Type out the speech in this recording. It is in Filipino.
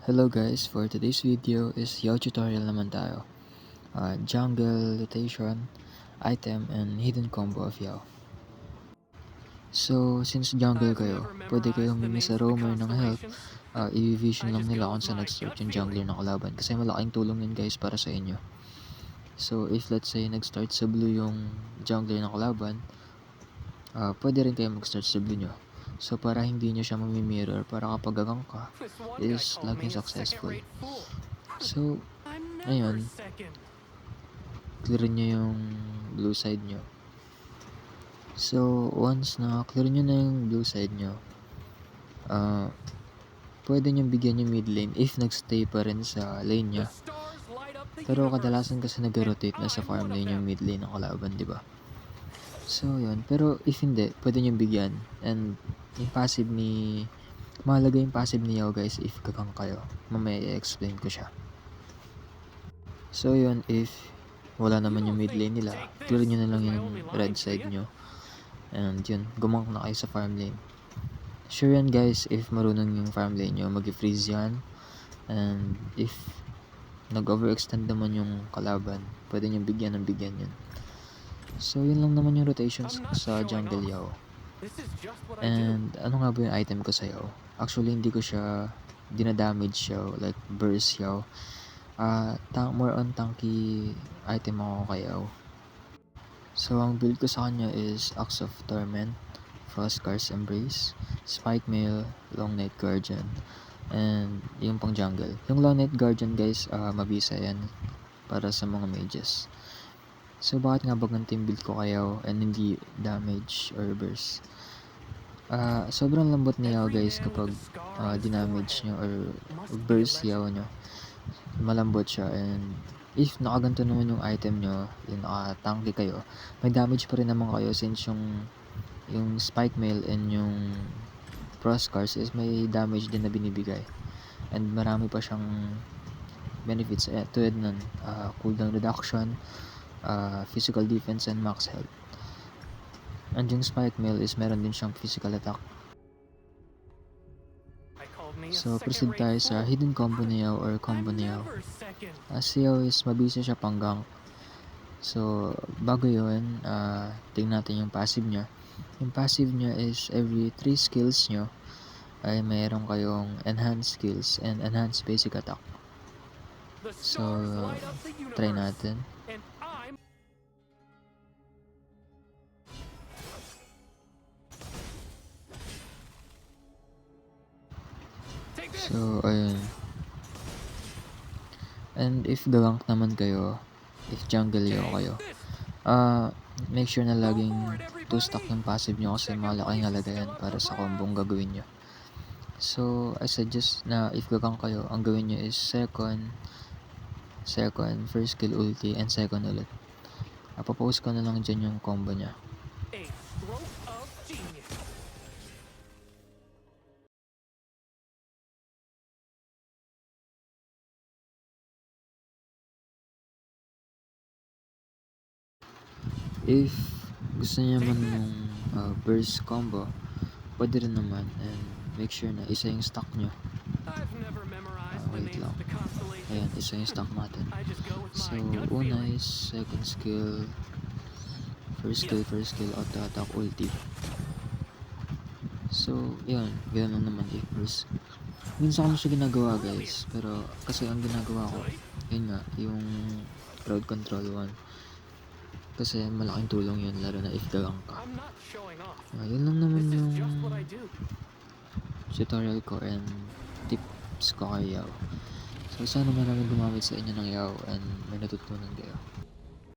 Hello guys, for today's video is Yao tutorial naman tayo. Jungle, rotation, item, and hidden combo of Yao. So, since jungle kayo, pwede kayo humingi sa roamer ng help. I-vision lang nila kung saan nag-start yung jungler ng kalaban. Kasi malaking tulong yun guys para sa inyo. So, if let's say nag-start sa blue yung jungler ng kalaban, pwede rin kayo mag-start sa blue nyo. So, para hindi nyo siya mamimirror, para kapag gagang ka, is laging successful. So, ayun, clear nyo yung blue side nyo. So, once na clear nyo na yung blue side nyo, pwede nyo bigyan yung mid lane if nagstay pa rin sa lane nya. Pero kadalasan kasi nag-rotate na sa farm lane yung mid lane ng kalaban, di ba? So, yun. Pero if hindi, pwede nyo bigyan. And yung passive ni... Mahalaga yung passive ni Yao guys if gagang kayo. Mamaya i-explain ko siya. So, yun. If wala naman yung mid lane nila, clear nyo na lang yung red side nyo. And yun, gumang na kayo sa farm lane. Sure yan guys, if marunong yung farm lane nyo, mag-freeze yan. And if nag-overextend naman yung kalaban, pwede nyo bigyan ng bigyan yun. So, yun lang naman yung rotations sa jungle Yao. And ano nga ba yung item ko sa Yao? Actually, hindi ko siya dinadamage Yao, like burst Yao. More on tanky item ako kay Yao. So, ang build ko sa kanya is Axe of Torment, Frostcar's Embrace, Spike Mail, Long Night Guardian, and yung pang jungle. Yung Long Night Guardian guys, mabisa yan para sa mga mages. So, bakit nga ba ganito yung build ko kay Yao and hindi damage or burst? Sobrang lambot ni Yao guys kapag dinamage nyo or burst Yao nyo. Malambot siya, and if nakaganto naman yung item nyo, yung naka-tanky kayo, may damage pa rin naman kayo since yung Spike Mail and yung Frostcars is may damage din na binibigay. And marami pa siyang benefits tulad ng cooldown reduction, physical defense, and max health. And yung Spike Mail is meron din siyang physical attack. So, proceed tayo sa hidden combo ni Yao or combo ni Yao. Si Yao is mabisa siya pang gank. So, bago yun, tingnan natin yung passive niya. Yung passive niya is every 3 skills nyo ay mayroon kayong enhanced skills and enhanced basic attack. So, try natin. So, ayun. And if gagank naman kayo, if jungle Yao kayo, make sure na laging 2-stack yung passive nyo kasi malaking halaga yan para sa combong gagawin nyo. So, I suggest na if gagank kayo, ang gawin nyo is second, first skill ulti, and second ulit. Papost ko na lang dyan yung combo nya. If gusto niya man ng burst combo, pwede rin naman, and make sure na isa yung stock nyo. Wait lang. Ayan, isa yung stock natin. So, una is second skill, first skill, auto attack, ulti. So, yun, ganoon lang naman if burst. Minsan ko siya ginagawa guys, pero kasi ang ginagawa ko, yun nga, yung crowd control 1. Kasi malaking tulong yun, lalo na if gagang ka. Yun lang naman yung tutorial ko and tips ko kay Yao. So sana maraming gumamit sa inyo ng Yao and may natutunan kayo.